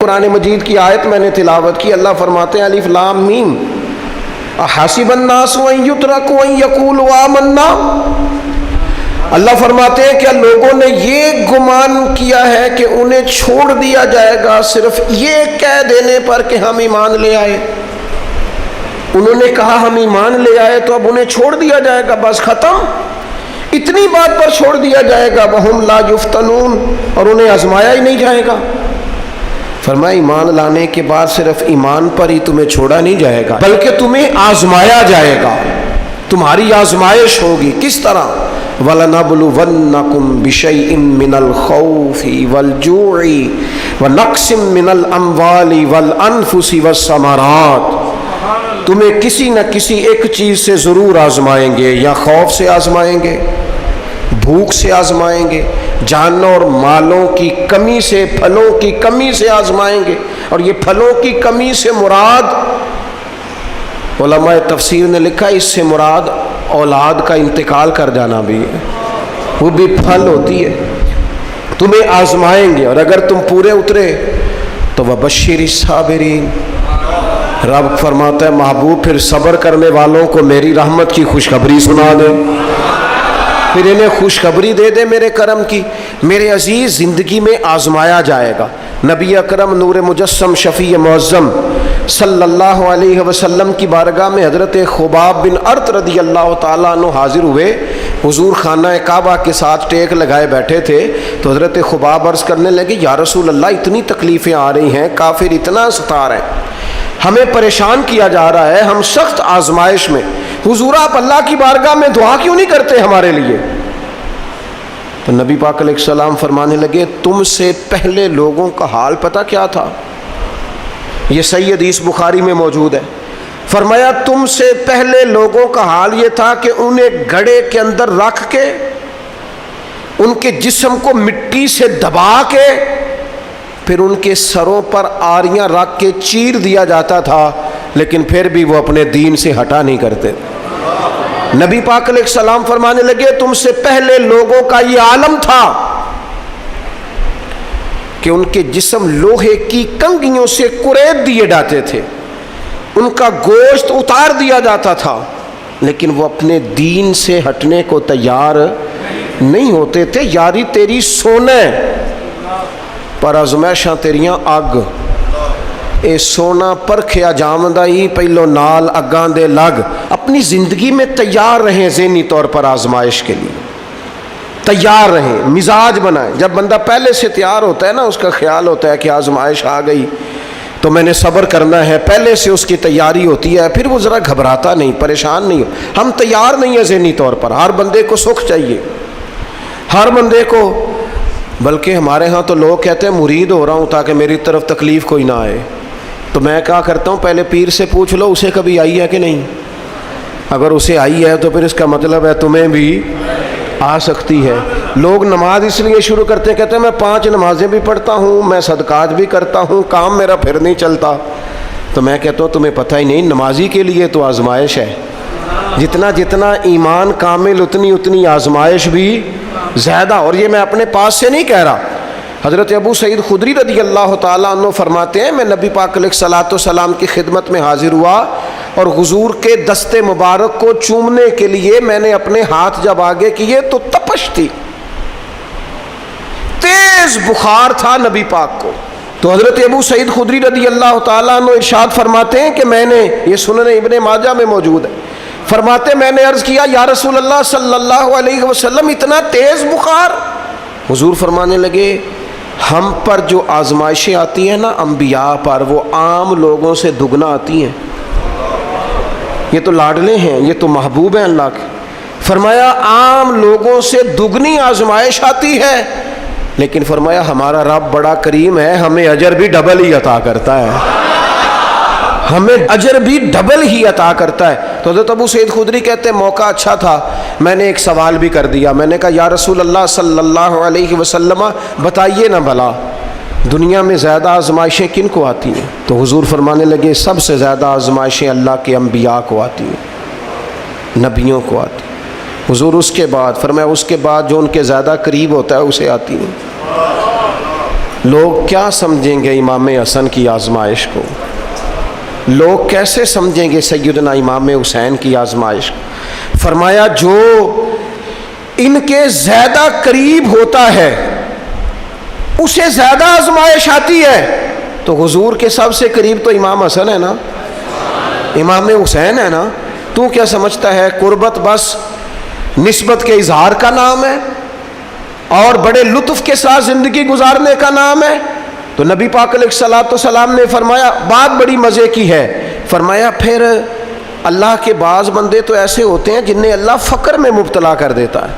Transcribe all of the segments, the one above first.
قرآن مجید کی آیت میں نے تلاوت کی، اللہ فرماتے ہیں الف لام میم احسب الناس ان یترکوا ان یقولوا آمنا، اللہ فرماتے ہیں کہ لوگوں نے یہ گمان کیا ہے کہ انہیں چھوڑ دیا جائے گا صرف یہ کہہ دینے پر کہ ہم ایمان لے آئے۔ انہوں نے کہا ہم ایمان لے آئے تو اب انہیں چھوڑ دیا جائے گا، بس ختم، اتنی بات پر چھوڑ دیا جائے گا، وہم لا یفتنون، اور انہیں آزمایا ہی نہیں جائے گا۔ فرمایا ایمان لانے کے بعد صرف ایمان پر ہی تمہیں چھوڑا نہیں جائے گا بلکہ تمہیں آزمایا جائے گا، تمہاری آزمائش ہوگی۔ کس طرح؟ وَلَنَبْلُوَنَّكُمْ بِشَيْءٍ مِّنَ الْخَوْفِ وَالْجُوعِ وَنَقْصٍ مِّنَ الْأَمْوَالِ وَالْأَنفُسِ وَالثَّمَرَاتِ، تمہیں کسی نہ کسی ایک چیز سے ضرور آزمائیں گے، یا خوف سے آزمائیں گے، بھوک سے آزمائیں گے، جانوں اور مالوں کی کمی سے، پھلوں کی کمی سے آزمائیں گے۔ اور یہ پھلوں کی کمی سے مراد، علماء تفسیر نے لکھا اس سے مراد اولاد کا انتقال کر جانا بھی ہے، وہ بھی پھل ہوتی ہے۔ تمہیں آزمائیں گے اور اگر تم پورے اترے تو وَبَشِّرِ الصَّابِرِينَ، رب فرماتا ہے محبوب پھر صبر کرنے والوں کو میری رحمت کی خوشخبری سنا دے، پھر انہیں خوشخبری دے دے میرے کرم کی۔ میرے عزیز، زندگی میں آزمایا جائے گا۔ نبی اکرم نور مجسم شفیع معظم صلی اللہ علیہ وسلم کی بارگاہ میں حضرت خباب بن ارت رضی اللہ تعالیٰ عنہ حاضر ہوئے۔ حضور خانہ کعبہ کے ساتھ ٹیک لگائے بیٹھے تھے تو حضرت خباب عرض کرنے لگے یا رسول اللہ اتنی تکلیفیں آ رہی ہیں، کافر اتنا ستا رہے ہیں، ہمیں پریشان کیا جا رہا ہے، ہم سخت آزمائش میں، حضور آپ اللہ کی بارگاہ میں دعا کیوں نہیں کرتے ہمارے لیے؟ تو نبی پاک علیہ السلام فرمانے لگے تم سے پہلے لوگوں کا حال پتہ کیا تھا؟ یہ صحیح حدیث بخاری میں موجود ہے۔ فرمایا تم سے پہلے لوگوں کا حال یہ تھا کہ انہیں گڑھے کے اندر رکھ کے ان کے جسم کو مٹی سے دبا کے پھر ان کے سروں پر آریاں رکھ کے چیر دیا جاتا تھا، لیکن پھر بھی وہ اپنے دین سے ہٹا نہیں کرتے۔ نبی پاک علیہ السلام فرمانے لگے تم سے پہلے لوگوں کا یہ عالم تھا کہ ان کے جسم لوہے کی کنگھیوں سے کریت دیے جاتے تھے، ان کا گوشت اتار دیا جاتا تھا، لیکن وہ اپنے دین سے ہٹنے کو تیار نہیں ہوتے تھے۔ یاری تیری سونے پر آزمائشاں تیریاں اگ، اے سونا پرکھیا جامدہ ہی پہلو نال اگاں دے لگ۔ اپنی زندگی میں تیار رہیں، ذہنی طور پر آزمائش کے لیے تیار رہیں، مزاج بنائیں۔ جب بندہ پہلے سے تیار ہوتا ہے نا، اس کا خیال ہوتا ہے کہ آزمائش آ گئی تو میں نے صبر کرنا ہے، پہلے سے اس کی تیاری ہوتی ہے، پھر وہ ذرا گھبراتا نہیں، پریشان نہیں ہو۔ ہم تیار نہیں ہیں ذہنی طور پر، ہر بندے کو سکھ چاہیے، ہر بندے کو، بلکہ ہمارے ہاں تو لوگ کہتے ہیں مرید ہو رہا ہوں تاکہ میری طرف تکلیف کوئی نہ آئے۔ تو میں کیا کرتا ہوں، پہلے پیر سے پوچھ لو اسے کبھی آئی ہے کہ نہیں، اگر اسے آئی ہے تو پھر اس کا مطلب ہے تمہیں بھی آ سکتی ہے۔ لوگ نماز اس لیے شروع کرتے ہیں، کہتے ہیں میں 5 نمازیں بھی پڑھتا ہوں، میں صدقات بھی کرتا ہوں، کام میرا پھر نہیں چلتا۔ تو میں کہتا ہوں تمہیں پتہ ہی نہیں، نمازی کے لیے تو آزمائش ہے، جتنا جتنا ایمان کامل اتنی آزمائش بھی زیادہ۔ اور یہ میں اپنے پاس سے نہیں کہہ رہا، حضرت ابو سعید خدری رضی اللہ تعالیٰ عنہ فرماتے ہیں میں نبی پاک علیہ الصلوۃ والسلام کی خدمت میں حاضر ہوا اور حضور کے دست مبارک کو چومنے کے لیے میں نے اپنے ہاتھ جب آگے کیے تو تپش تھی، تیز بخار تھا نبی پاک کو۔ تو حضرت ابو سعید خدری رضی اللہ تعالیٰ عنہ ارشاد فرماتے ہیں کہ میں نے، یہ سنن ابن ماجہ میں موجود ہے، فرماتے میں نے عرض کیا یا رسول اللہ صلی اللہ علیہ وسلم اتنا تیز بخار؟ حضور فرمانے لگے ہم پر جو آزمائشیں آتی ہیں نا انبیاء پر، وہ عام لوگوں سے دگنا آتی ہیں۔ یہ تو لاڈلے ہیں، یہ تو محبوب ہیں اللہ کے۔ فرمایا عام لوگوں سے دگنی آزمائش آتی ہے، لیکن فرمایا ہمارا رب بڑا کریم ہے، ہمیں اجر بھی ڈبل ہی عطا کرتا ہے، ہمیں اجر بھی ڈبل ہی عطا کرتا ہے۔ تو حضرت ابو سعید خدری کہتے ہیں موقع اچھا تھا، میں نے ایک سوال بھی کر دیا، میں نے کہا یا رسول اللہ صلی اللہ علیہ وسلم بتائیے نا بھلا دنیا میں زیادہ آزمائشیں کن کو آتی ہیں؟ تو حضور فرمانے لگے سب سے زیادہ آزمائشیں اللہ کے انبیاء کو آتی ہیں، نبیوں کو آتی ہیں۔ حضور اس کے بعد فرمایا اس کے بعد جو ان کے زیادہ قریب ہوتا ہے اسے آتی ہیں۔ لوگ کیا سمجھیں گے امام حسن کی آزمائش کو؟ لوگ کیسے سمجھیں گے سیدنا امام حسین کی آزمائش کو؟ فرمایا جو ان کے زیادہ قریب ہوتا ہے اسے زیادہ آزمائش آتی ہے۔ تو حضور کے سب سے قریب تو امام حسن ہے نا، امام حسین ہے نا۔ تو کیا سمجھتا ہے قربت بس نسبت کے اظہار کا نام ہے اور بڑے لطف کے ساتھ زندگی گزارنے کا نام ہے؟ تو نبی پاک علیہ الصلوۃ والسلام نے فرمایا بات بڑی مزے کی ہے، فرمایا پھر اللہ کے بعض بندے تو ایسے ہوتے ہیں جنہیں اللہ فقر میں مبتلا کر دیتا ہے،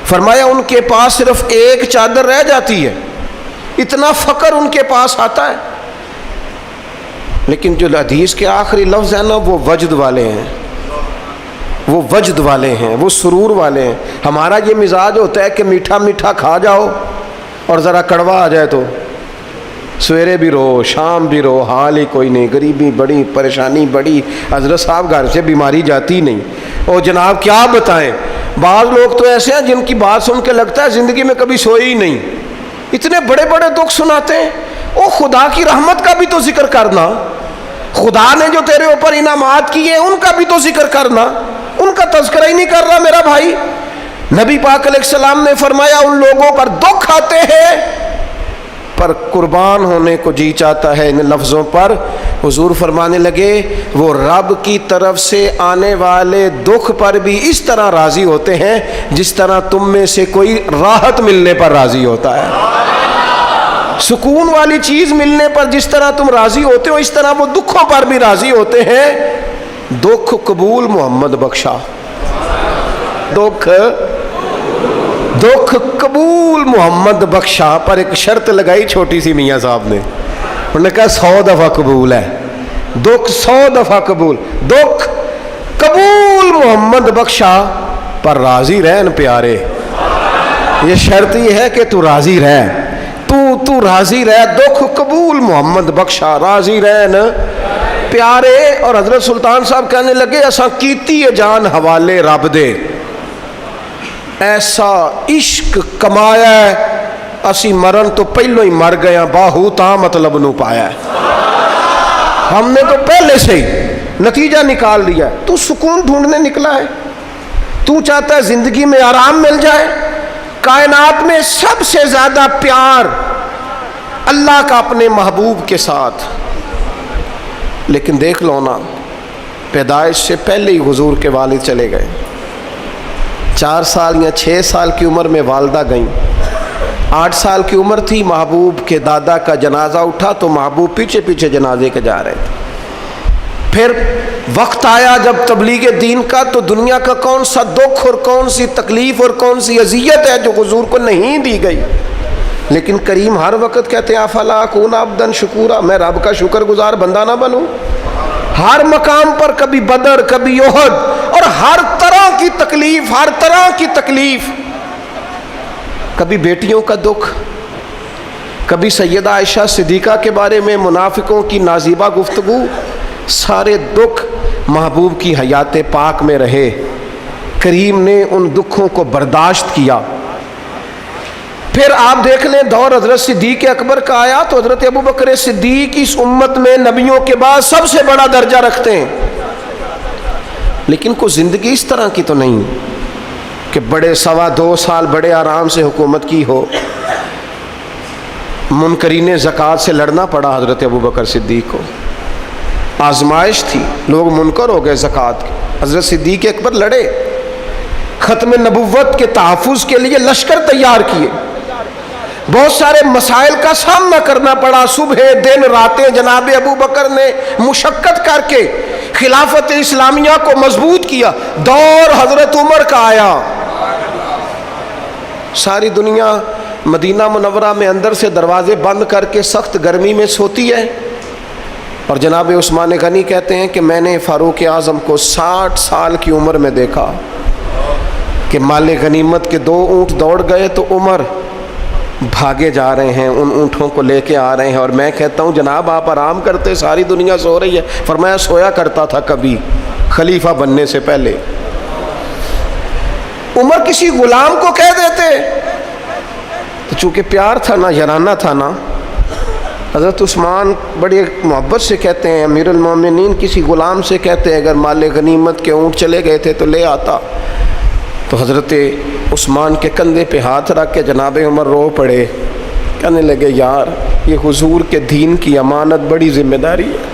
فرمایا ان کے پاس صرف ایک چادر رہ جاتی ہے، اتنا فقر ان کے پاس آتا ہے، لیکن جو حدیث کے آخری لفظ ہیں نا وہ وجد والے ہیں، وہ وجد والے ہیں، وہ سرور والے ہیں۔ ہمارا یہ مزاج ہوتا ہے کہ میٹھا میٹھا کھا جاؤ اور ذرا کڑوا آ جائے تو سویرے بھی رو شام بھی رو، حال ہی کوئی نہیں، غریبی بڑی، پریشانی بڑی، حضرت صاحب گھر سے بیماری جاتی نہیں۔ اور جناب کیا بتائیں، بعض لوگ تو ایسے ہیں جن کی بات سن کے لگتا ہے زندگی میں کبھی سوئے ہی نہیں، اتنے بڑے بڑے دکھ سناتے ہیں۔ او خدا کی رحمت کا بھی تو ذکر کرنا، خدا نے جو تیرے اوپر انعامات کیے ان کا بھی تو ذکر کرنا، ان کا تذکرہ ہی نہیں کر رہا میرا بھائی۔ نبی پاک علیہ السلام نے فرمایا ان لوگوں پر دکھ آتے ہیں پر قربان ہونے کو جی چاہتا ہے۔ ان لفظوں پر حضور فرمانے لگے وہ رب کی طرف سے آنے والے دکھ پر بھی اس طرح راضی ہوتے ہیں جس طرح تم میں سے کوئی راحت ملنے پر راضی ہوتا ہے، سکون والی چیز ملنے پر جس طرح تم راضی ہوتے ہو اس طرح وہ دکھوں پر بھی راضی ہوتے ہیں۔ دکھ قبول محمد بخشا، دکھ قبول محمد بخشا، پر ایک شرط لگائی چھوٹی سی میاں صاحب نے، انہوں نے کہا 100 دفعہ قبول ہے، دکھ 100 دفعہ قبول، دکھ قبول محمد بخشا پر راضی رہن پیارے۔ یہ شرط یہ ہے کہ تو راضی رہ، تو راضی رہ، دکھ قبول محمد بخشا، راضی رہن پیارے۔ اور حضرت سلطان صاحب کہنے لگے ایسا کیتی ہے جان حوالے رب دے، ایسا عشق کمایا ہے اسی مرن تو پہلو ہی مر گیا، باہو تا مطلب نو پایا ہے، ہم نے تو پہلے سے ہی نتیجہ نکال لیا ہے۔ تو سکون ڈھونڈنے نکلا ہے، تو چاہتا ہے زندگی میں آرام مل جائے۔ کائنات میں سب سے زیادہ پیار اللہ کا اپنے محبوب کے ساتھ، لیکن دیکھ لو نا پیدائش سے پہلے ہی حضور کے والد چلے گئے، 4 سال یا 6 سال کی عمر میں والدہ گئیں، 8 سال کی عمر تھی محبوب کے دادا کا جنازہ اٹھا تو محبوب پیچھے پیچھے جنازے کے جا رہے تھے۔ پھر وقت آیا جب تبلیغ دین کا تو دنیا کا کون سا دکھ اور کون سی تکلیف اور کون سی اذیت ہے جو حضور کو نہیں دی گئی، لیکن کریم ہر وقت کہتے ہیں افلا اکون عبدا شکورا، میں رب کا شکر گزار بندہ نہ بنوں۔ ہر مقام پر کبھی بدر کبھی احد اور ہر طرح کی تکلیف، ہر طرح کی تکلیف، کبھی بیٹیوں کا دکھ، کبھی سیدہ عائشہ صدیقہ کے بارے میں منافقوں کی نازیبہ گفتگو، سارے دکھ محبوب کی حیات پاک میں رہے۔ کریم نے ان دکھوں کو برداشت کیا۔ پھر آپ دیکھ لیں دور حضرت صدیق اکبر کا آیا تو حضرت ابوبکر صدیق اس امت میں نبیوں کے بعد سب سے بڑا درجہ رکھتے ہیں، لیکن کوئی زندگی اس طرح کی تو نہیں کہ بڑے 2.25 سال بڑے آرام سے حکومت کی ہو۔ منکرین زکوٰۃ سے لڑنا پڑا حضرت ابوبکر صدیق کو، آزمائش تھی، لوگ منکر ہو گئے زکوٰۃ کے، حضرت صدیق اکبر لڑے، ختم نبوت کے تحفظ کے لیے لشکر تیار کیے، بہت سارے مسائل کا سامنا کرنا پڑا، صبح دن راتیں جناب ابوبکر نے مشقت کر کے خلافت اسلامیہ کو مضبوط کیا۔ دور حضرت عمر کا آیا، ساری دنیا مدینہ منورہ میں اندر سے دروازے بند کر کے سخت گرمی میں سوتی ہے، اور جناب عثمان غنی کہتے ہیں کہ میں نے فاروق اعظم کو 60 سال کی عمر میں دیکھا کہ مال غنیمت کے 2 اونٹ دوڑ گئے تو عمر بھاگے جا رہے ہیں، ان اونٹوں کو لے کے آ رہے ہیں، اور میں کہتا ہوں جناب آپ آرام کرتے، ساری دنیا سو رہی ہے۔ فرمایا سویا کرتا تھا کبھی خلیفہ بننے سے پہلے۔ عمر کسی غلام کو کہہ دیتے تو چونکہ پیار تھا نا، یارانہ تھا نا، حضرت عثمان بڑی محبت سے کہتے ہیں، امیر المومنین کسی غلام سے کہتے ہیں اگر مال غنیمت کے اونٹ چلے گئے تھے تو لے آتا. تو حضرت عثمان کے کندھے پہ ہاتھ رکھ کے جناب عمر رو پڑے، کہنے لگے یار یہ حضور کے دین کی امانت بڑی ذمہ داری ہے،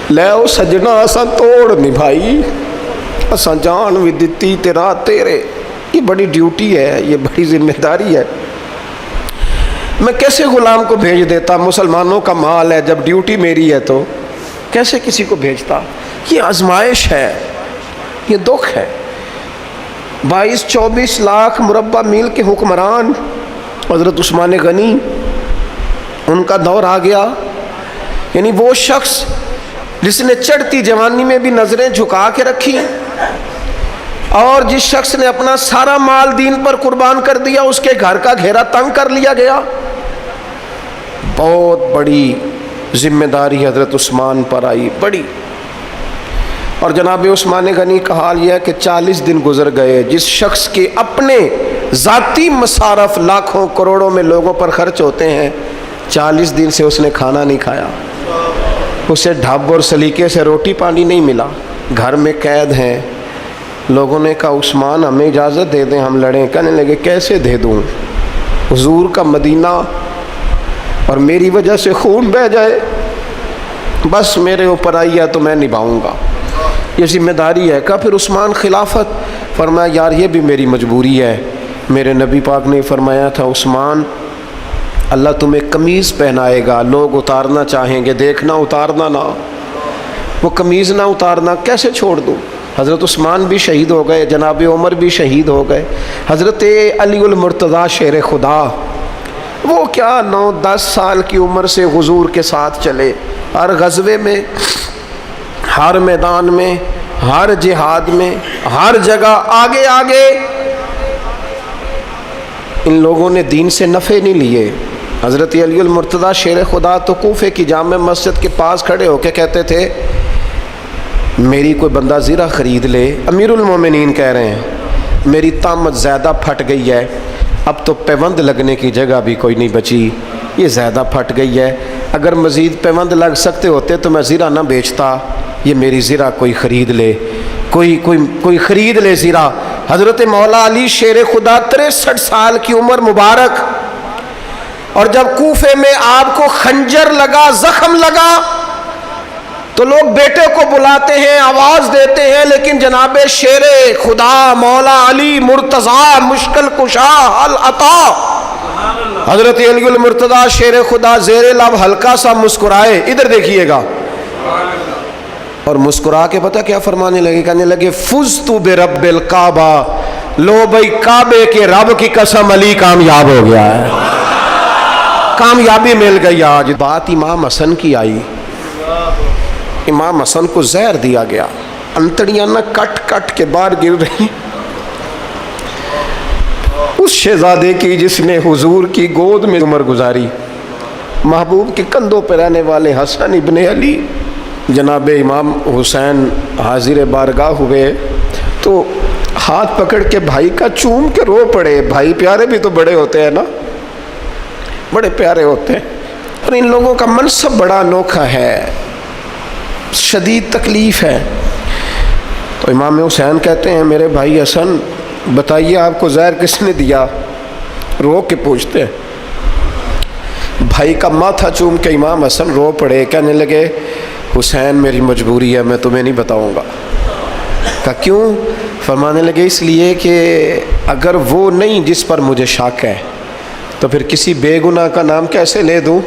لے او سجنا اساں توڑ نبھائی، اساں جان بھی دتی تیرا تیرے، یہ بڑی ڈیوٹی ہے، یہ بڑی ذمہ داری ہے. میں کیسے غلام کو بھیج دیتا؟ مسلمانوں کا مال ہے، جب ڈیوٹی میری ہے تو کیسے کسی کو بھیجتا؟ یہ آزمائش ہے، یہ دکھ ہے. 22-24 لاکھ مربع میل کے حکمران حضرت عثمان غنی، ان کا دور آ گیا. یعنی وہ شخص جس نے چڑھتی جوانی میں بھی نظریں جھکا کے رکھی، اور جس شخص نے اپنا سارا مال دین پر قربان کر دیا، اس کے گھر کا گھیرا تنگ کر لیا گیا. بہت بڑی ذمہ داری حضرت عثمان پر آئی، بڑی. اور جناب عثمان غنی کا حال یہ ہے کہ 40 دن گزر گئے. جس شخص کے اپنے ذاتی مصارف لاکھوں کروڑوں میں لوگوں پر خرچ ہوتے ہیں، 40 دن سے اس نے کھانا نہیں کھایا، اسے ڈھب اور سلیقے سے روٹی پانی نہیں ملا، گھر میں قید ہیں. لوگوں نے کہا عثمان ہمیں اجازت دے دیں ہم لڑیں. کہنے لگے کیسے دے دوں؟ حضور کا مدینہ اور میری وجہ سے خون بہہ جائے، بس میرے اوپر آئی ہے تو میں نبھاؤں گا، یہ ذمہ داری ہے. کہا پھر عثمان خلافت؟ فرمایا یار یہ بھی میری مجبوری ہے. میرے نبی پاک نے فرمایا تھا عثمان اللہ تمہیں قمیض پہنائے گا، لوگ اتارنا چاہیں گے، دیکھنا اتارنا نہ. وہ قمیض نہ اتارنا کیسے چھوڑ دوں؟ حضرت عثمان بھی شہید ہو گئے، جناب عمر بھی شہید ہو گئے. حضرت علی المرتضیٰ شیر خدا، وہ کیا 9-10 سال کی عمر سے حضور کے ساتھ چلے، ہر غزوے میں، ہر میدان میں، ہر جہاد میں، ہر جگہ آگے آگے. ان لوگوں نے دین سے نفع نہیں لیے. حضرت علی المرتضیٰ شیر خدا تو کوفے کی جامع مسجد کے پاس کھڑے ہو کے کہتے تھے میری کوئی بندہ زیرہ خرید لے. امیر المومنین کہہ رہے ہیں میری طامت زیادہ پھٹ گئی ہے، اب تو پیوند لگنے کی جگہ بھی کوئی نہیں بچی، یہ زیادہ پھٹ گئی ہے، اگر مزید پیوند لگ سکتے ہوتے تو میں زیرہ نہ بیچتا، یہ میری زیرہ کوئی خرید لے، کوئی خرید لے زیرہ. حضرت مولا علی شیر خدا 63 سال کی عمر مبارک، اور جب کوفے میں آپ کو خنجر لگا، زخم لگا، تو لوگ بیٹے کو بلاتے ہیں، آواز دیتے ہیں، لیکن جناب شیر خدا مولا علی مرتضیٰ مشکل کشا حل عطا حضرت علی المرتضیٰ شیر خدا زیر لب ہلکا سا مسکرائے، ادھر دیکھیے گا، اور مسکرا کے پتہ کیا فرمانے لگے؟ کہنے لگے فزت برب الکعبہ، لو بھائی کعبے کے رب کی قسم علی کامیاب ہو گیا ہے، کامیابی مل گئی. آج بات امام حسن کی آئی، امام حسن کو زہر دیا گیا، انتڑیاں نہ کٹ کٹ کے باہر گر رہی. اس شہزادے کی جس نے حضور کی گود میں عمر گزاری، محبوب کے کندھوں پہ رہنے والے حسن ابن علی، جناب امام حسین حاضر بارگاہ ہوئے تو ہاتھ پکڑ کے بھائی کا چوم کے رو پڑے. بھائی پیارے بھی تو بڑے ہوتے ہیں نا، بڑے پیارے ہوتے ہیں. اور ان لوگوں کا منصب بڑا انوکھا ہے، شدید تکلیف ہے. تو امام حسین کہتے ہیں میرے بھائی حسن بتائیے آپ کو زہر کس نے دیا؟ رو کے پوچھتے ہیں. بھائی کا ماتھا چوم کے امام حسن رو پڑے، کہنے لگے حسین میری مجبوری ہے، میں تمہیں نہیں بتاؤں گا. کہا کیوں؟ فرمانے لگے اس لیے کہ اگر وہ نہیں جس پر مجھے شک ہے تو پھر کسی بے گناہ کا نام کیسے لے دوں،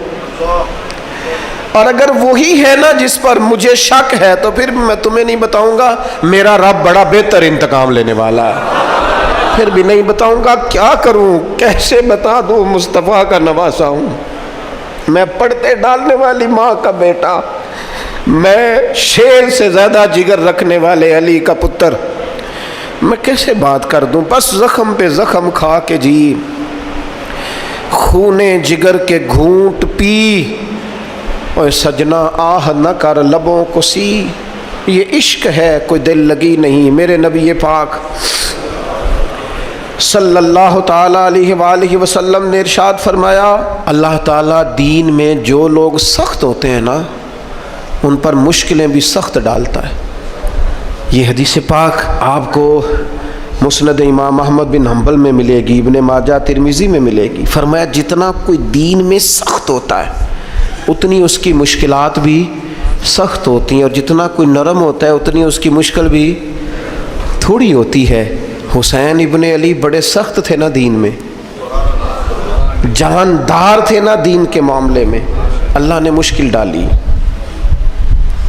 اور اگر وہی ہے نا جس پر مجھے شک ہے تو پھر میں تمہیں نہیں بتاؤں گا. میرا رب بڑا بہتر انتقام لینے والا ہے، پھر بھی نہیں بتاؤں گا. کیا کروں، کیسے بتا دوں؟ مصطفیٰ کا نواسا ہوں میں، پڑھتے ڈالنے والی ماں کا بیٹا، میں شیر سے زیادہ جگر رکھنے والے علی کا پتر، میں کیسے بات کر دوں؟ بس زخم پہ زخم کھا کے جی، خونے جگر کے گھونٹ پی، اور سجنا آہ نہ کر لبوں کو سی، یہ عشق ہے کوئی دل لگی نہیں. میرے نبی پاک صلی اللہ تعالیٰ علیہ وآلہ وسلم نے ارشاد فرمایا، اللہ تعالیٰ دین میں جو لوگ سخت ہوتے ہیں نا ان پر مشکلیں بھی سخت ڈالتا ہے۔ یہ حدیث پاک آپ کو مسند امام احمد بن حنبل میں ملے گی، ابن ماجہ ترمذی میں ملے گی۔ فرمایا جتنا کوئی دین میں سخت ہوتا ہے اتنی اس کی مشکلات بھی سخت ہوتی ہیں، اور جتنا کوئی نرم ہوتا ہے اتنی اس کی مشکل بھی تھوڑی ہوتی ہے۔ حسین ابن علی بڑے سخت تھے نا دین میں، جاندار تھے نا دین کے معاملے میں، اللہ نے مشکل ڈالی۔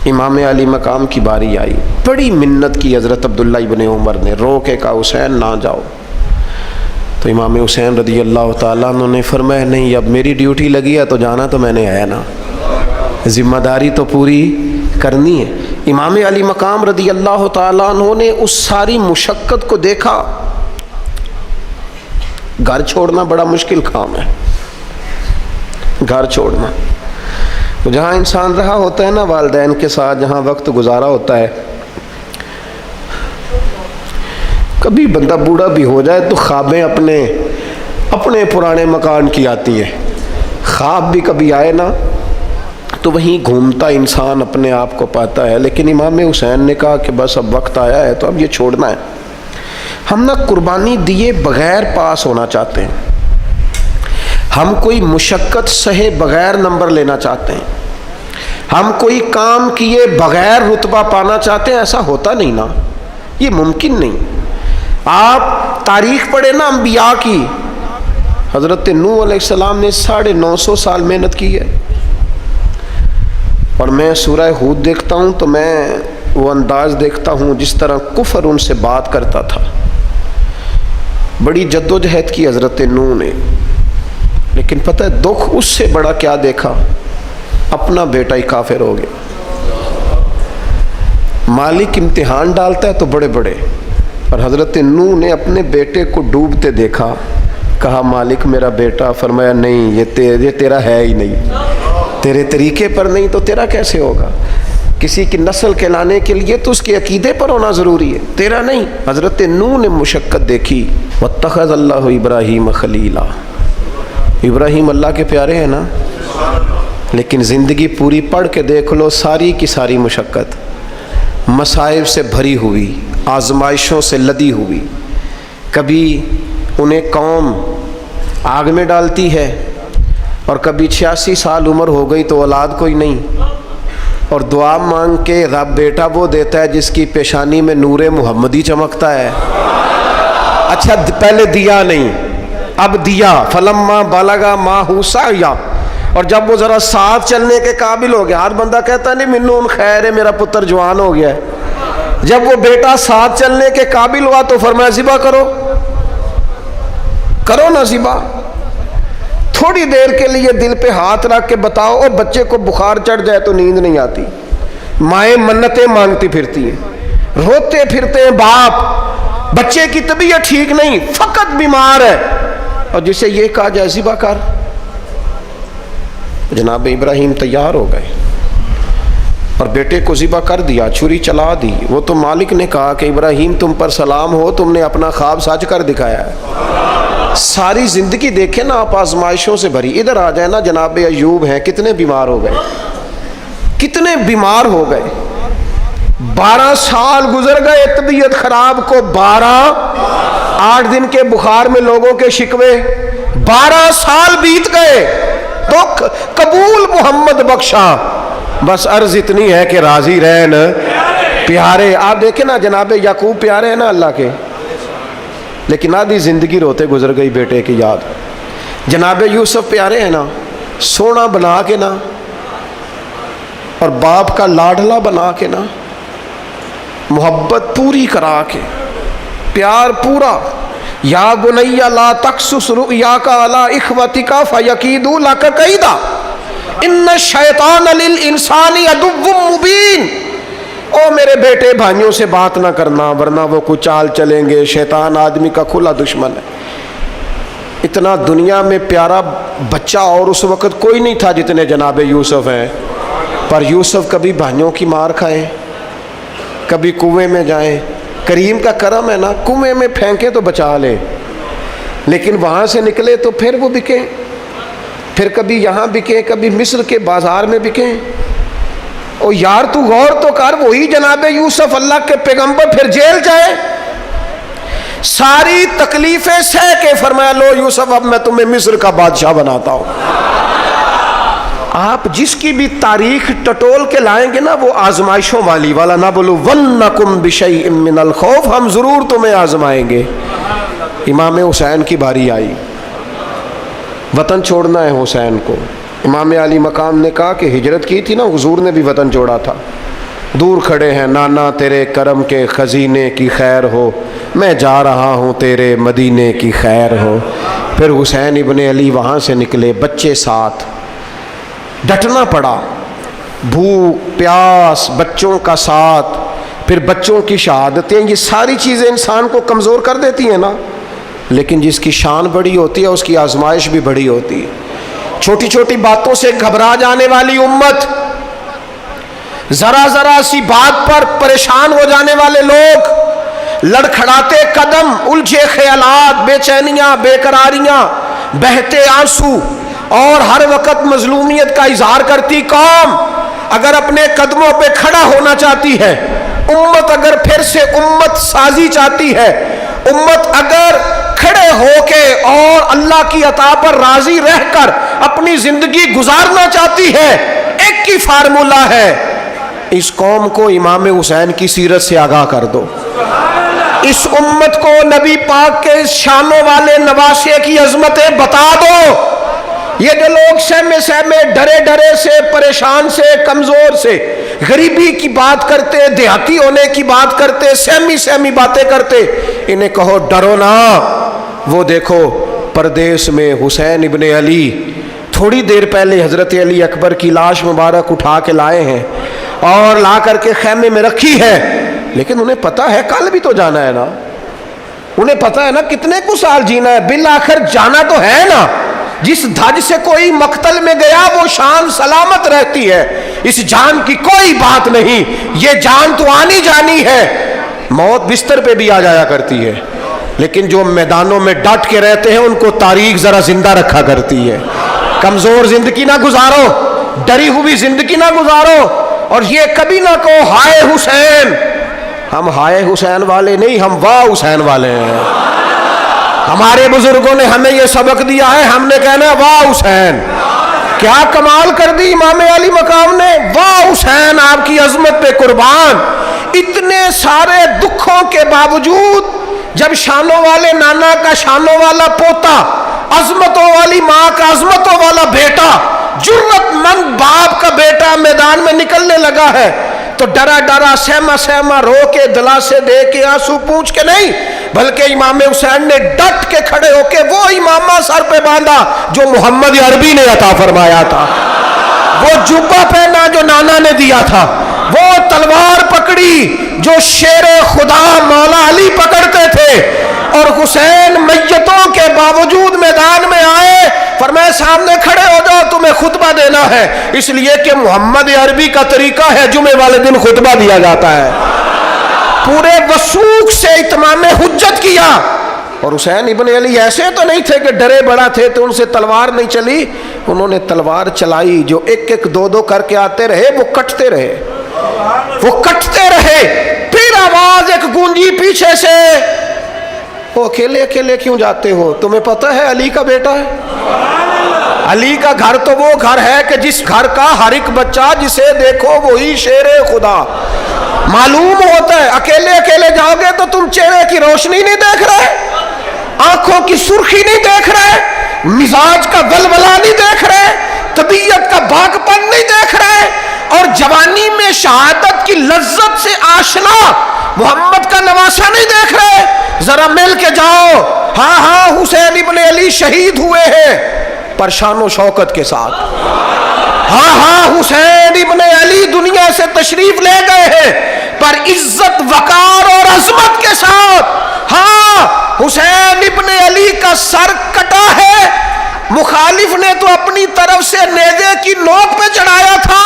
امام علی مقام کی باری آئی، بڑی منت کی حضرت عبداللہ ابن عمر نے، رو کے کہا حسین نہ جاؤ۔ تو امام حسین رضی اللہ تعالیٰ عنہ نے فرمایا نہیں، اب میری ڈیوٹی لگی ہے تو جانا تو میں نے ہے نا، ذمہ داری تو پوری کرنی ہے۔ امام علی مقام رضی اللہ تعالیٰ عنہ نے اس ساری مشقت کو دیکھا۔ گھر چھوڑنا بڑا مشکل کام ہے، گھر چھوڑنا، جہاں انسان رہا ہوتا ہے نا والدین کے ساتھ، جہاں وقت گزارا ہوتا ہے، کبھی بندہ بوڑھا بھی ہو جائے تو خوابیں اپنے پرانے مکان کی آتی ہیں۔ خواب بھی کبھی آئے نا تو وہیں گھومتا انسان اپنے آپ کو پاتا ہے، لیکن امام حسین نے کہا کہ بس اب وقت آیا ہے تو اب یہ چھوڑنا ہے۔ ہم نہ قربانی دیے بغیر پاس ہونا چاہتے ہیں، ہم کوئی مشقت سہے بغیر نمبر لینا چاہتے ہیں، ہم کوئی کام کیے بغیر رتبہ پانا چاہتے ہیں۔ ایسا ہوتا نہیں نا، یہ ممکن نہیں۔ آپ تاریخ پڑھیں نا انبیاء کی، حضرت نوح علیہ السلام نے 950 سال محنت کی ہے، اور میں سورہ ہود دیکھتا ہوں تو میں وہ انداز دیکھتا ہوں جس طرح کفر ان سے بات کرتا تھا۔ بڑی جد و جہد کی حضرت نوح نے، لیکن پتہ ہے دکھ اس سے بڑا کیا دیکھا؟ اپنا بیٹا ہی کافر ہو گیا۔ مالک امتحان ڈالتا ہے تو بڑے بڑے، اور حضرت نوح نے اپنے بیٹے کو ڈوبتے دیکھا، کہا مالک میرا بیٹا، فرمایا نہیں یہ تیرا ہے ہی نہیں، تیرے طریقے پر نہیں تو تیرا کیسے ہوگا؟ کسی کی نسل کہلانے کے لیے تو اس کے عقیدے پر ہونا ضروری ہے، تیرا نہیں۔ حضرت نوح نے مشقت دیکھی۔ واتخذ اللہ ابراہیم خلیلا، ابراہیم اللہ کے پیارے ہیں نا، لیکن زندگی پوری پڑھ کے دیکھ لو، ساری کی ساری مشقت مصائب سے بھری ہوئی، آزمائشوں سے لدی ہوئی۔ کبھی انہیں قوم آگ میں ڈالتی ہے، اور کبھی 86 سال عمر ہو گئی تو اولاد کوئی نہیں، اور دعا مانگ کے رب بیٹا وہ دیتا ہے جس کی پیشانی میں نور محمدی چمکتا ہے۔ اچھا پہلے دیا نہیں، اب دیا، فلما بالغا ماہ سعیا، اور جب وہ ذرا ساتھ چلنے کے قابل ہو گیا، ہر بندہ کہتا نہیں منون خیر ہے میرا پتر جوان ہو گیا ہے، جب وہ بیٹا ساتھ چلنے کے قابل ہوا تو فرمایا ذبح کرو نا ذبح۔ تھوڑی دیر کے لیے دل پہ ہاتھ رکھ کے بتاؤ، اور بچے کو بخار چڑھ جائے تو نیند نہیں آتی، مائیں منتیں مانگتی پھرتی ہیں، روتے پھرتے ہیں باپ، بچے کی طبیعت ٹھیک نہیں، فقط بیمار ہے، اور جسے یہ کہا جائے ذبح کر۔ جناب ابراہیم تیار ہو گئے اور بیٹے کو ذبح کر دیا، چھری چلا دی۔ وہ تو مالک نے کہا کہ ابراہیم تم پر سلام ہو، تم نے اپنا خواب سچ کر دکھایا ہے۔ ساری زندگی دیکھیں نا آپ آزمائشوں سے بھری۔ ادھر آ جائے نا جناب ایوب ہیں، کتنے بیمار ہو گئے، کتنے بیمار ہو گئے، 12 سال گزر گئے طبیعت خراب کو، 8 دن کے بخار میں لوگوں کے شکوے، 12 سال بیت گئے، دکھ قبول محمد بخشا، بس عرض اتنی ہے کہ راضی رہن پیارے۔ آپ دیکھیں نا جناب یعقوب پیارے ہیں نا اللہ کے، لیکن آدھی زندگی روتے گزر گئی بیٹے کی یاد۔ جناب یوسف پیارے ہیں نا، سونا بنا کے نا، اور باپ کا لاڈلا بنا کے نا، محبت پوری کرا کے، پیار پورا۔ یا بنی لا تقصص رؤیاک علی اخوتک فیکیدوا لک کیدا ان الشیطان للانسان عدو مبین۔ او میرے بیٹے بھائیوں سے بات نہ کرنا ورنہ وہ کچھ چال چلیں گے، شیطان آدمی کا کھلا دشمن ہے۔ اتنا دنیا میں پیارا بچہ اور اس وقت کوئی نہیں تھا جتنے جناب یوسف ہیں، پر یوسف کبھی بھائیوں کی مار کھائیں، کبھی کنویں میں جائیں۔ کریم کا کرم ہے نا، کنویں میں پھینکے تو بچا لے، لیکن وہاں سے نکلے تو پھر وہ بکیں، پھر کبھی یہاں بکیں، کبھی مصر کے بازار میں بکیں۔ او یار تو غور تو کر، وہی جناب یوسف اللہ کے پیغمبر پھر جیل جائے، ساری تکلیفیں سہ کے فرمایا لو یوسف اب میں تمہیں مصر کا بادشاہ بناتا ہوں۔ آپ جس کی بھی تاریخ ٹٹول کے لائیں گے نا وہ آزمائشوں والی والا، نہ بولو وَلْنَكُمْ بِشَيْءٍ مِّنَ الْخَوْفِ، ہم ضرور تمہیں آزمائیں گے۔ امام حسین کی باری آئی، وطن چھوڑنا ہے حسین کو۔ امام علی مقام نے کہا کہ ہجرت کی تھی نا، حضور نے بھی وطن چھوڑا تھا۔ دور کھڑے ہیں، نانا تیرے کرم کے خزینے کی خیر ہو، میں جا رہا ہوں تیرے مدینے کی خیر ہو۔ پھر حسین ابن علی وہاں سے نکلے، بچے ساتھ، ڈٹنا پڑا، بھوک پیاس، بچوں کا ساتھ، پھر بچوں کی شہادتیں، یہ ساری چیزیں انسان کو کمزور کر دیتی ہیں نا، لیکن جس کی شان بڑی ہوتی ہے اس کی آزمائش بھی بڑی ہوتی ہے۔ چھوٹی چھوٹی باتوں سے گھبرا جانے والی امت، ذرا ذرا سی بات پر پریشان ہو جانے والے لوگ، لڑکھڑاتے قدم، الجھے خیالات، بے چینیاں، بے قراریاں، بہتے آنسو اور ہر وقت مظلومیت کا اظہار کرتی قوم اگر اپنے قدموں پہ کھڑا ہونا چاہتی ہے، امت اگر پھر سے امت سازی چاہتی ہے، امت اگر کھڑے ہو کے اور اللہ کی عطا پر راضی رہ کر اپنی زندگی گزارنا چاہتی ہے، ایک ہی فارمولہ ہے، اس قوم کو امام حسین کی سیرت سے آگاہ کر دو، اس امت کو نبی پاک کے شانوں والے نواسے کی عظمتیں بتا دو۔ یہ جو لوگ سہمے سہمے، ڈرے ڈرے سے، پریشان سے، کمزور سے، غریبی کی بات کرتے، دیہاتی ہونے کی بات کرتے، سہمی سہمی باتیں کرتے، انہیں کہو ڈرو نا، وہ دیکھو پردیس میں حسین ابن علی تھوڑی دیر پہلے حضرت علی اکبر کی لاش مبارک اٹھا کے لائے ہیں اور لا کر کے خیمے میں رکھی ہے، لیکن انہیں پتا ہے کل بھی تو جانا ہے نا، انہیں پتا ہے نا کتنے کو سال جینا ہے، بالآخر جانا تو ہے نا۔ جس دھج سے کوئی مقتل میں گیا وہ شان سلامت رہتی ہے، اس جان کی کوئی بات نہیں، یہ جان تو آنی جانی ہے، موت بستر پہ بھی آ جایا کرتی ہے، لیکن جو میدانوں میں ڈٹ کے رہتے ہیں ان کو تاریخ ذرا زندہ رکھا کرتی ہے۔ کمزور زندگی نہ گزارو، ڈری ہوئی زندگی نہ گزارو، اور یہ کبھی نہ کہو ہائے حسین، ہم ہائے حسین والے نہیں، ہم واہ حسین والے ہیں۔ ہمارے بزرگوں نے ہمیں یہ سبق دیا ہے، ہم نے کہنا ہے واہ حسین، کیا کمال کر دی امام علی مقام نے، واہ حسین آپ کی عظمت پہ قربان۔ اتنے سارے دکھوں کے باوجود جب شانوں والے نانا کا شانوں والا پوتا، عظمتوں والی ماں کا عظمتوں والا بیٹا، جرت مند باپ کا بیٹا میدان میں نکلنے لگا ہے تو ڈرا ڈرا، سہما سہما، رو کے، دلاسے دے کے، آنسو پوچھ کے نہیں، بلکہ امام حسین نے ڈٹ کے کھڑے ہو کے وہ امامہ سر پہ باندھا جو محمد عربی نے عطا فرمایا تھا، وہ جبہ پہنا جو نانا نے دیا تھا، وہ تلوار پکڑی جو شیر خدا مولا علی پکڑتے تھے، اور حسین میتوں کے باوجود میدان میں آئے، فرمایا سامنے کھڑے ہو جاؤ، تمہیں خطبہ دینا ہے، اس لیے کہ محمد عربی کا طریقہ ہے جمعے والے دن خطبہ دیا جاتا ہے۔ پورے وثوق سے اتمام حجت کیا، اور حسین ابن علی ایسے تو نہیں تھے کہ ڈرے بڑا تھے تو ان سے تلوار نہیں چلی، انہوں نے تلوار چلائی، جو ایک ایک دو دو کر کے آتے رہے وہ کٹتے رہے، وہ کٹتے رہے، پھر آواز ایک گونجی پیچھے سے، وہ اکیلے اکیلے کیوں جاتے ہو، تمہیں پتہ ہے علی کا بیٹا ہے، علی کا گھر تو وہ گھر ہے کہ جس گھر کا ہر ایک بچہ جسے دیکھو وہی شیر خدا، معلوم ہوتا ہے، اکیلے اکیلے جاؤ گے تو تم چہرے کی روشنی نہیں دیکھ رہے، آنکھوں کی سرخی نہیں دیکھ رہے، مزاج کا ولولہ نہیں دیکھ رہے، طبیعت کا باغ پن نہیں دیکھ رہے، اور جوانی میں شہادت کی لذت سے آشنا محمد کا نواسا نہیں دیکھ رہے، ذرا مل کے جاؤ، ہاں ہاں حسین ابن علی شہید ہوئے ہیں پر شان و شوکت کے ساتھ، ہاں ہاں حسین ابن علی دنیا سے تشریف لے گئے ہیں پر عزت وقار اور عظمت کے ساتھ، ہاں حسین ابن علی کا سر کٹا ہے، مخالف نے تو اپنی طرف سے نیزے کی نوک پہ چڑھایا تھا،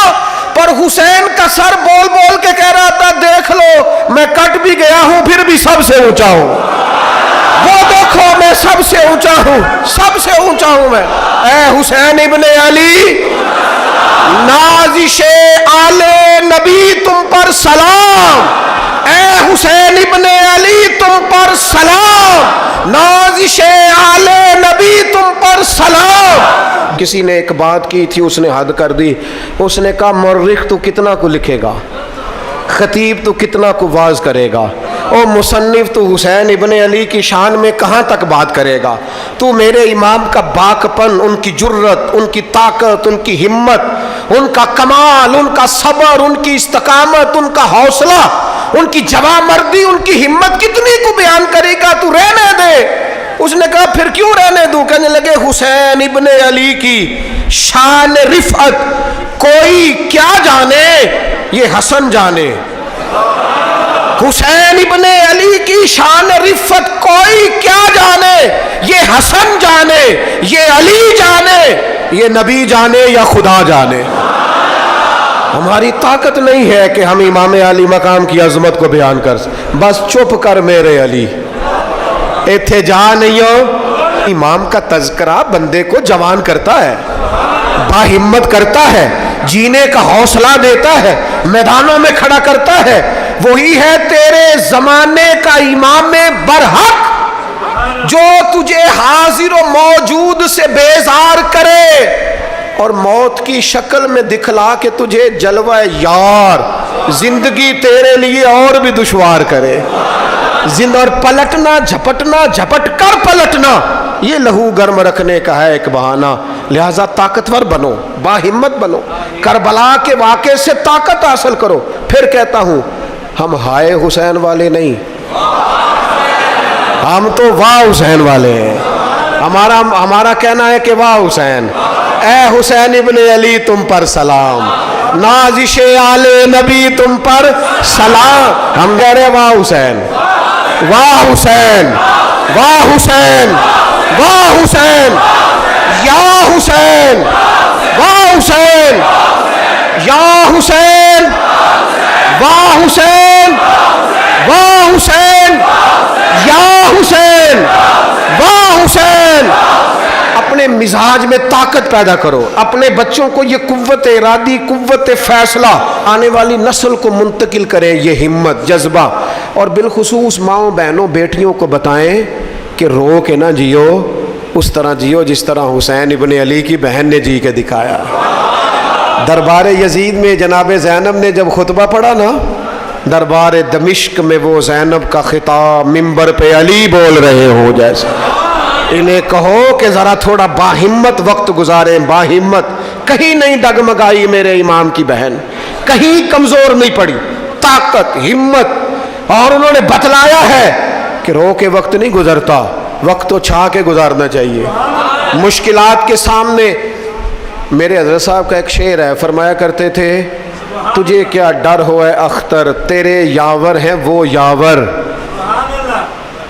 پر حسین کا سر بول بول کے کہہ رہا تھا دیکھ لو میں کٹ بھی گیا ہوں پھر بھی سب سے اونچا ہوں، وہ دیکھو میں سب سے اونچا ہوں، سب سے اونچا ہوں میں۔ اے حسین ابن علی، نازش آل نبی تم پر سلام، اے حسین ابن علی تم پر سلام، نازش آل نبی تم پر سلام۔ کسی نے ایک بات کی تھی، اس نے حد کر دی، اس نے کہا مورخ تو کتنا کو لکھے گا، خطیب تو کتنا کو واز کرے گا، او مصنف تو حسین ابن علی کی شان میں کہاں تک بات کرے گا؟ تو میرے امام کا باکپن، ان کی جرت، ان کی طاقت، ان کی ہمت، ان کا کمال، ان کا صبر، ان کی استقامت، ان کا حوصلہ، ان کی جوامردی، ان کی ہمت کتنی کو بیان کرے گا؟ تو رہنے دے۔ اس نے کہا پھر کیوں رہنے دوں؟ کہنے لگے حسین ابن علی کی شان رفعت کوئی کیا جانے، یہ حسن جانے۔ حسین ابن علی کی شان رفعت کوئی کیا جانے، یہ حسن جانے، یہ علی جانے، یہ نبی جانے یا خدا جانے۔ ہماری طاقت نہیں ہے کہ ہم امام علی مقام کی عظمت کو بیان کر سکیں۔ بس چپ کر میرے علی، ایتھے جا نہیں ہو۔ امام کا تذکرہ بندے کو جوان کرتا ہے، باہمت کرتا ہے، جینے کا حوصلہ دیتا ہے، میدانوں میں کھڑا کرتا ہے۔ وہی ہے تیرے زمانے کا امام برحق، جو تجھے حاضر و موجود سے بیزار کرے اور موت کی شکل میں دکھلا کے تجھے جلوہ یار، زندگی تیرے لیے اور بھی دشوار کرے۔ اور پلٹنا، جھپٹنا، جھپٹ کر پلٹنا، یہ لہو گرم رکھنے کا ہے ایک بہانہ۔ لہذا طاقتور بنو، باہمت بنو، کربلا کے واقعے سے طاقت حاصل کرو۔ پھر کہتا ہوں ہم ہائے حسین والے نہیں، ہم تو واہ حسین والے ہیں۔ ہمارا کہنا ہے کہ واہ حسین، اے حسین ابن علی تم پر سلام، نازش آل نبی تم پر سلام۔ ہم کہہ رہے واہ حسین، واہ حسین، واہ حسین، واہ حسین، یا حسین، واہ حسین، یا حسین، واہ حسین، واہ حسین، یا حسین، واہ حسین۔ اپنے مزاج میں طاقت پیدا کرو، اپنے بچوں کو یہ قوت ارادی، قوت فیصلہ آنے والی نسل کو منتقل کریں، یہ ہمت، جذبہ۔ اور بالخصوص ماؤں، بہنوں، بیٹیوں کو بتائیں کہ رو کے نہ جیو، اس طرح جیو جس طرح حسین ابن علی کی بہن نے جی کے دکھایا۔ دربار یزید میں جناب زینب نے جب خطبہ پڑھا نا، دربار دمشق میں وہ زینب کا خطاب منبر پہ علی بول رہے ہو جیسے۔ انہیں کہو کہ ذرا تھوڑا باہمت وقت گزاریں، باہمت، کہیں نہیں ڈگمگائی میرے امام کی بہن، کہیں کمزور نہیں پڑی، طاقت، ہمت۔ اور انہوں نے بتلایا ہے کہ رو کے وقت نہیں گزرتا، وقت تو چھا کے گزارنا چاہیے۔ مشکلات کے سامنے، میرے حضرت صاحب کا ایک شعر ہے، فرمایا کرتے تھے تجھے کیا ڈر ہو اے اختر، تیرے یاور ہیں وہ یاور،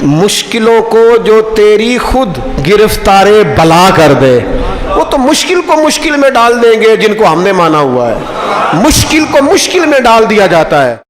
مشکلوں کو جو تیری خود گرفتار بلا کر دے۔ وہ تو مشکل کو مشکل میں ڈال دیں گے جن کو ہم نے مانا ہوا ہے، مشکل کو مشکل میں ڈال دیا جاتا ہے۔